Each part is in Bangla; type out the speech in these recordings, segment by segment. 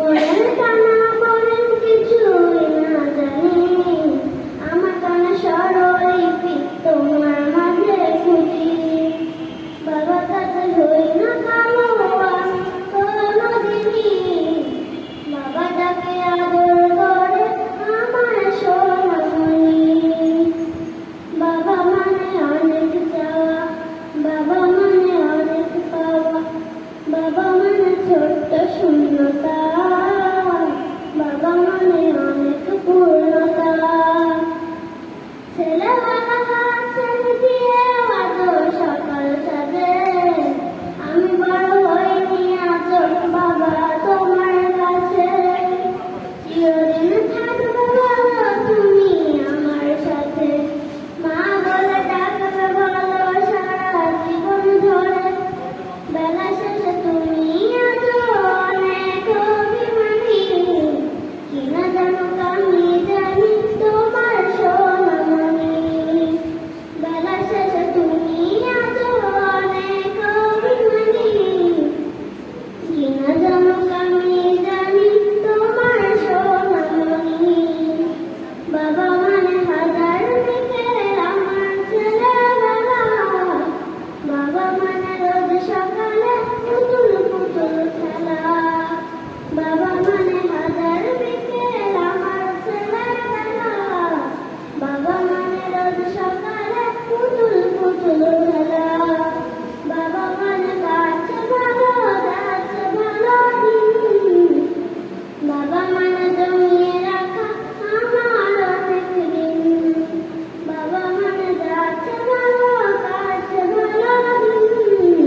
বলেন কানা বলেন কিছুই না জানি, আমার কানে স্বরলিপি তোমার মাঝে খুঁজি। বাবা কাছে হই না কালো আমি কোনদিনই, বাবা ডাকে আদর করে আমার সোনামণি। বাবা মানে অনেক চাওয়া, বাবা মানে অনেক পাওয়া, বাবা মানে ছোট্ট শূন্যতা, বাবা মানে অনেক পূর্ণতা। ছেলেবেলা ছেড়ে দিয়ে আদর সকাল সাজে, আমি বড় হইনি আদর বাবা তোমার কাছে। চিরদিন থাকবে বলো তুমি আমার সাথে, মা বলে ডাকবে বলো সারা জীবন ধরে। বেলা শেষে তুমি আছো অনেক অভিমানী, কিনা জানো আমি জানি তোমার সোনামণি। বেলা শেষে তুমি আছো অনেক অভিমানী, কিনা জানো আমি জানি তোমার সোনামণি। বাবা মানে হাজার বিকেল আমার ছেলেবেলা, বাবা মানে রোজ সকালে পুতুল পুতুল খেলা। বাবা মানে হাজার বিকেল আমার ছেলেবেলা, বাবা মানে রোজ সকালে পুতুল পুতুল খেলা। বাবা মানে কাছে ভালো যাচ্ছে ভালো দিন, বাবা মানে জমিয়ে রাখা আমার অনেক দিন। বাবা মানে যাচ্ছে ভালো কাছে ভালো দিন,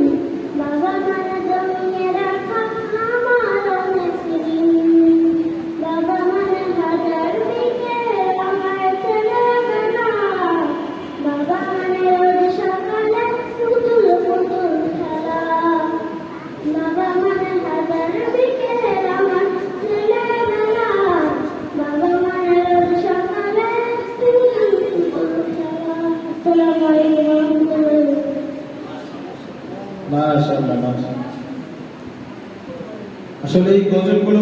বাবা মানে জমিয়ে রাখা আমার অনেক দিন। বাবা মানে হাজার বিকেল আমার ছেলেবেলা, বাবা মানে রোজ সকালে পুতুল পুতুল খেলা। বাবা মানে হাজার বিকেল আমার ছেলেবেলা, বাবা মানে রোজ সকালে পুতুল পুতুল খেলা। আসসালামু আলাইকুম ওয়া রাহমাতুল্লাহ। মাশাআল্লাহ, মাশাআল্লাহ। আসলে এই গজলগুলো